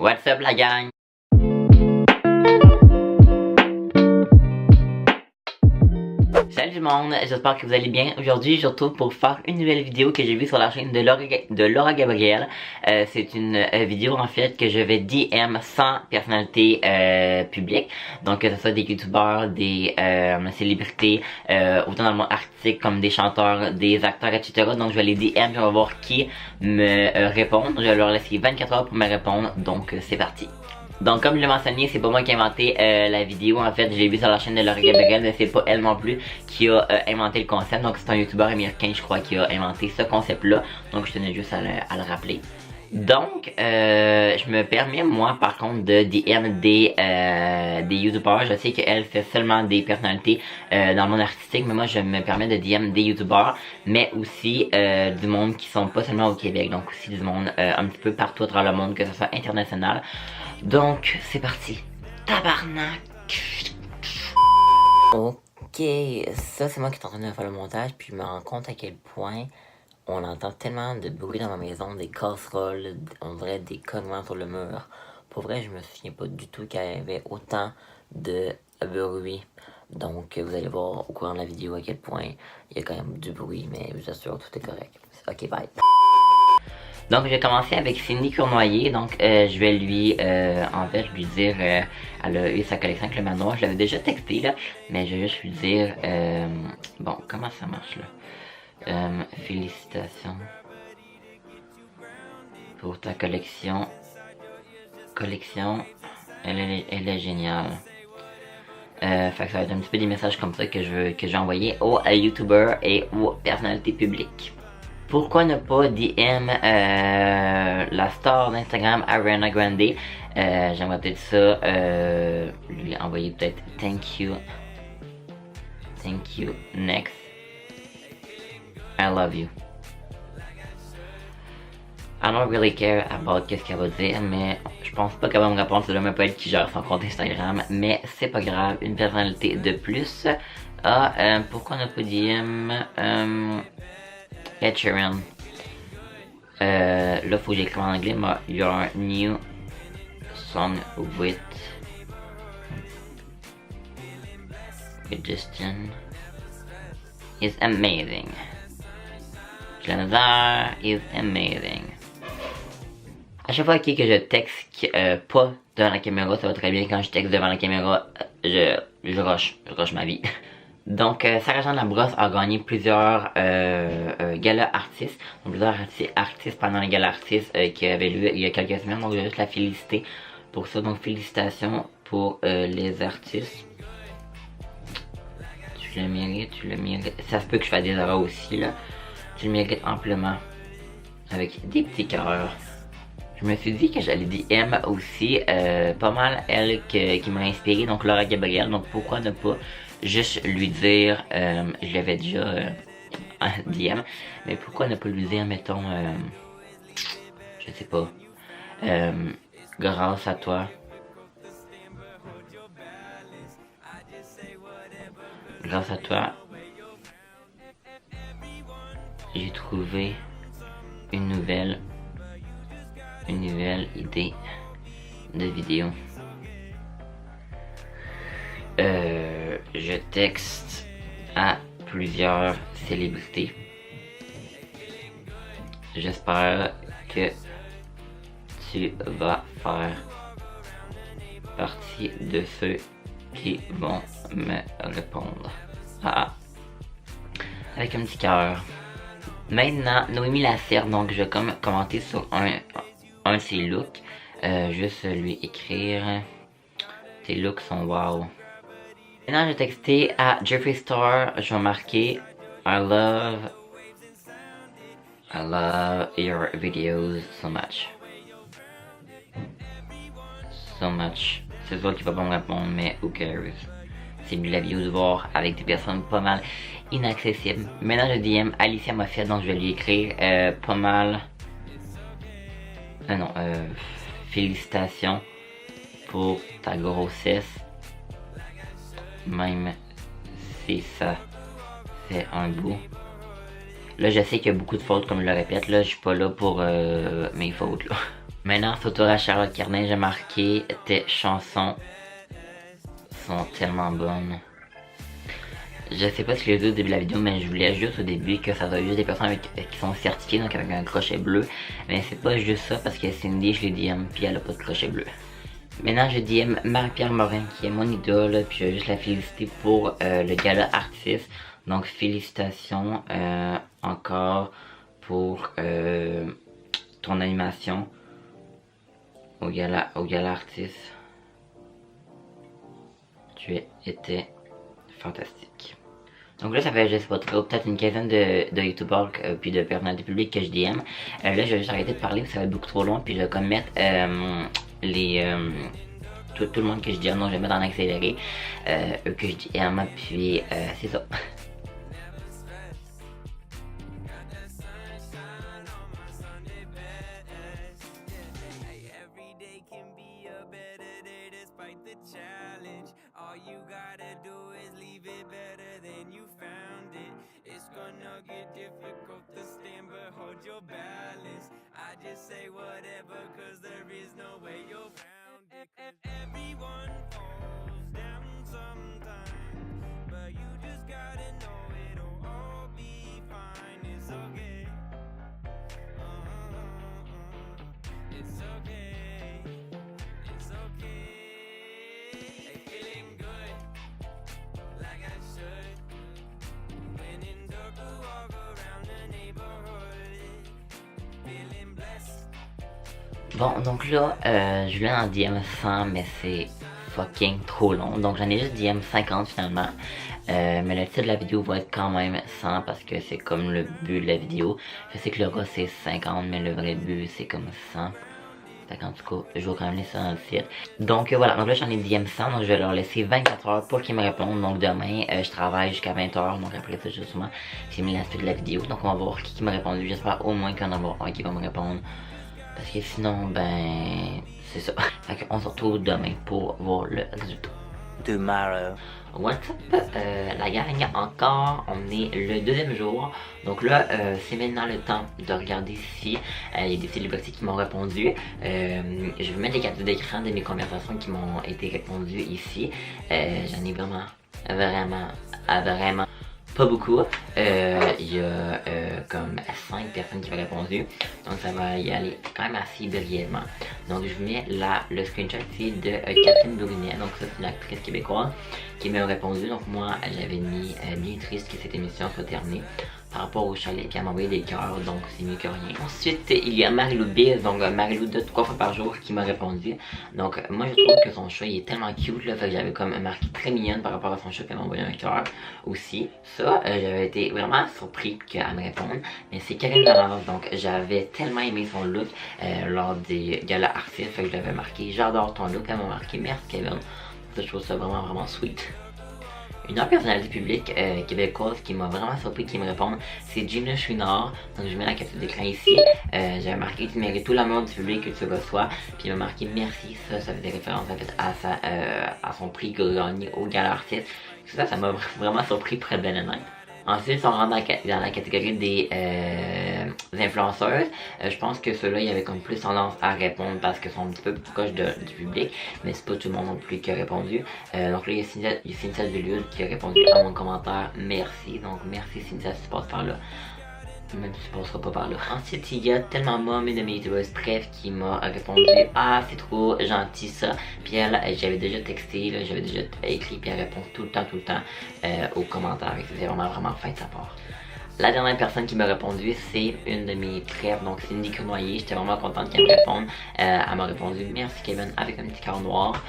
What's up la gang? Salut tout le monde, j'espère que vous allez bien. Aujourd'hui, je retrouve pour faire une nouvelle vidéo que j'ai vue sur la chaîne de Laura Gabrielle. C'est une vidéo en fait que je vais DM sans personnalité publique. Donc que ce soit des youtubeurs, des célébrités, autant dans le monde artistique comme des chanteurs, des acteurs, etc. Donc je vais les DM et on va voir qui me répond. Je vais leur laisser 24 heures pour me répondre. Donc c'est parti. Donc comme je l'ai mentionné, c'est pas moi qui ai inventé la vidéo, en fait je l'ai vu sur la chaîne de Laura Gabrielle, mais c'est pas elle non plus qui a inventé le concept. Donc c'est un youtubeur américain je crois qui a inventé ce concept là, donc je tenais juste à le rappeler. Donc je me permets moi par contre de DM des youtubeurs. Je sais qu'elle fait seulement des personnalités dans le monde artistique, mais moi je me permets de DM des youtubeurs, mais aussi du monde qui sont pas seulement au Québec, donc aussi du monde un petit peu partout à travers le monde, que ce soit international. Donc, c'est parti. Tabarnak. Ok, ça c'est moi qui est en train de faire le montage, puis je me rends compte à quel point on entend tellement de bruit dans ma maison, des casseroles, on dirait des cognements sur le mur. Pour vrai, je me souviens pas du tout qu'il y avait autant de bruit. Donc, vous allez voir au courant de la vidéo à quel point il y a quand même du bruit, mais je vous assure, tout est correct. Ok, bye. Donc je vais commencer avec Cindy Cournoyer. Donc je vais lui en fait lui dire elle a eu sa collection avec le manoir. Je l'avais déjà texté là, mais je vais juste lui dire bon, comment ça marche là. Félicitations pour ta collection. Elle est géniale. Fait que ça va être un petit peu des messages comme ça que j'ai envoyé aux youtubeurs et aux personnalités publiques. Pourquoi ne pas DM la star d'Instagram Ariana Grande? J'aimerais peut-être ça lui envoyer peut-être thank you next, I love you. I don't really care about qu'est-ce qu'elle va dire, mais je pense pas qu'elle va me répondre. C'est même pas elle qui gère son compte Instagram, mais c'est pas grave, une personnalité de plus. Pourquoi ne pas DM Ed Sheeran? Là faut que j'écrive en anglais, mais your new song with Justin is amazing. Janazar is amazing. À chaque fois que je texte pas devant la caméra, ça va très bien. Quand je texte devant la caméra, je rush ma vie. Donc, Sarah-Jeanne Labrosse a gagné plusieurs galas artistes. Donc, plusieurs artistes pendant les galas artistes qu'il y avait eu il y a quelques semaines. Donc, je vais juste la féliciter pour ça. Donc, félicitations pour les artistes. Tu le mérites. Ça se peut que je fasse des erreurs aussi, là. Tu le mérites amplement. Avec des petits cœurs. Je me suis dit que j'allais DM aussi pas mal elle qui m'a inspiré. Donc, Laura Gabrielle. Donc, pourquoi ne pas juste lui dire, je l'avais déjà DM, mais pourquoi ne pas lui dire, mettons, je sais pas, grâce à toi, j'ai trouvé une nouvelle idée de vidéo. Je texte à plusieurs célébrités. J'espère que tu vas faire partie de ceux qui vont me répondre. Avec un petit cœur. Maintenant, Noémie Lacerda, donc je vais commenter sur un de ses looks. Juste lui écrire. Tes looks sont wow. Maintenant, j'ai texté à Jeffree Star. Je vais marquer I love your videos so much. C'est toi qui va pas me répondre, mais who cares? C'est lui la vidéo de voir avec des personnes pas mal inaccessibles. Maintenant, je DM Alicia Moffett, donc je vais lui écrire pas mal. Félicitations pour ta grossesse. Même si ça fait un bout. Là, je sais qu'il y a beaucoup de fautes, comme je le répète. Là, je suis pas là pour mes fautes, là. Maintenant, c'est au tour à Charlotte Cardin. J'ai marqué tes chansons sont tellement bonnes. Je sais pas si je l'ai dit au début de la vidéo, mais je voulais juste au début que ça soit juste des personnes qui sont certifiées, donc avec un crochet bleu. Mais c'est pas juste ça parce que Cindy, je l'ai DM, puis elle a pas de crochet bleu. Maintenant, je DM Marie-Pierre Morin, qui est mon idole, puis je vais juste la féliciter pour le gala artiste. Donc, félicitations encore pour ton animation au gala artiste. Tu étais fantastique. Donc là, ça fait, je sais pas trop, peut-être une quinzaine de youtubeurs puis de personnalités publiques que je DM. Là, je vais juste arrêter de parler, ça va être beaucoup trop long, puis je vais comme mettre tout le monde que je DM, donc je vais mettre en accéléré, eux que je DM, puis c'est ça. All you gotta do is leave it better than you found it. It's gonna get difficult to stand, but hold your balance. I just say whatever, cause there is no way you're round it. Everyone falls down sometimes, but you just gotta know it'll all be fine. It's okay. It's okay. It's okay. Bon, donc là, je voulais en DM 100, mais c'est fucking trop long. Donc j'en ai juste DM 50 finalement. Mais le titre de la vidéo va être quand même 100 parce que c'est comme le but de la vidéo. Je sais que le ras c'est 50, mais le vrai but c'est comme 100. Fait qu'en tout cas, je vais quand même laisser dans le site. Donc voilà, donc là j'en ai DM 100, donc je vais leur laisser 24 heures pour qu'ils me répondent. Donc demain, je travaille jusqu'à 20 heures, donc après ça, justement, j'ai mis la suite de la vidéo. Donc on va voir qui m'a répondu. J'espère au moins qu'il y en aura un qui va me répondre. Parce que sinon, ben, c'est ça. Fait qu'on se retrouve demain pour voir le résultat. Tomorrow. What's up, la gang, encore, on est le deuxième jour. Donc là, c'est maintenant le temps de regarder si il y a des célébrités qui m'ont répondu. Je vais mettre les captures d'écran de mes conversations qui m'ont été répondues ici. J'en ai vraiment pas beaucoup. Il y a comme 5 personnes qui m'ont répondu. Donc ça va y aller quand même assez brièvement. Donc je vous mets le screenshot ici de Catherine Brunet. Donc ça c'est une actrice québécoise qui m'a répondu. Donc moi j'avais mis bien triste que cette émission soit terminée par rapport au chalet, puis elle m'a envoyé des cœurs, donc c'est mieux que rien. Ensuite, il y a Marilou Biz, donc Marilou de 3 fois par jour qui m'a répondu. Donc moi je trouve que son chat il est tellement cute là, fait que j'avais comme marqué très mignonne par rapport à son chat qu'elle m'a envoyé un cœur aussi. Ça, j'avais été vraiment surpris qu'elle me réponde. Mais c'est Karine Laurence, donc j'avais tellement aimé son look lors des galas artistes, fait que je l'avais marqué j'adore ton look, elle m'a marqué merci Kevin. Ça, je trouve ça vraiment sweet. Une autre personnalité publique québécoise qui m'a vraiment surpris qui me réponde, c'est Gina Chouinard. Donc je mets la capture d'écran ici. J'avais marqué tu mérites tout l'amour du public que tu reçois. Puis il m'a marqué merci. Ça faisait référence en fait à son prix gagné au gala artiste. Ça m'a vraiment surpris pour être bien honnête. Ensuite, on rentre dans la catégorie des influenceuses. Je pense que ceux-là, il y avait comme plus tendance à répondre parce qu'ils sont un petit peu plus proches du public. Mais c'est pas tout le monde non plus qui a répondu. Donc là, il y a Cynthia Dulude qui a répondu à mon commentaire. Merci. Donc merci Cynthia si tu passes par là. Même si tu passeras pas par là. Ensuite, il y a tellement Mom, une de mes youtubeuses bref, qui m'a répondu ah c'est trop gentil ça. Puis elle, j'avais déjà texté, j'avais déjà écrit, puis elle répond tout le temps aux commentaires. C'était vraiment fin de sa part. La dernière personne qui m'a répondu, c'est une de mes trèfles, donc Cindy Cournoyer. J'étais vraiment contente qu'elle me réponde. Elle m'a répondu merci Kevin avec un petit cœur noir.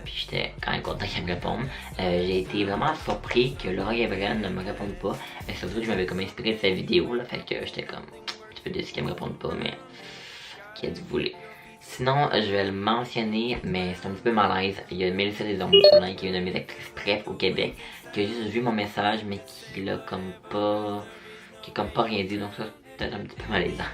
Puis j'étais quand même content qu'elle me réponde. J'ai été vraiment surpris que Laura Gabriel ne me réponde pas. Surtout que je m'avais comme inspiré de sa vidéo, là, fait que j'étais comme un petit peu déçu qu'elle me réponde pas, mais qui a dû voler. Sinon, je vais le mentionner, mais c'est un petit peu malaise. Il y a Mélissa Desormeaux-Poulain, qui est une de mes actrices bref au Québec, qui a juste vu mon message, mais qui l'a comme pas... qui a comme pas rien dit, donc ça, c'est peut-être un petit peu malaisant.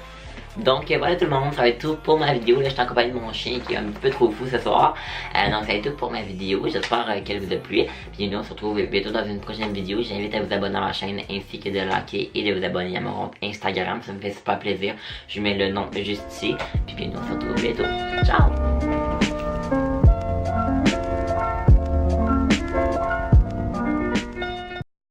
Donc voilà tout le monde, ça va être tout pour ma vidéo. Là je suis en compagnie de mon chien qui est un petit peu trop fou ce soir. Donc ça va être tout pour ma vidéo, j'espère qu'elle vous a plu. Puis nous on se retrouve bientôt dans une prochaine vidéo. J'invite à vous abonner à ma chaîne ainsi que de liker et de vous abonner à mon compte Instagram. Ça me fait super plaisir. Je mets le nom juste ici. Puis nous on se retrouve bientôt. Ciao!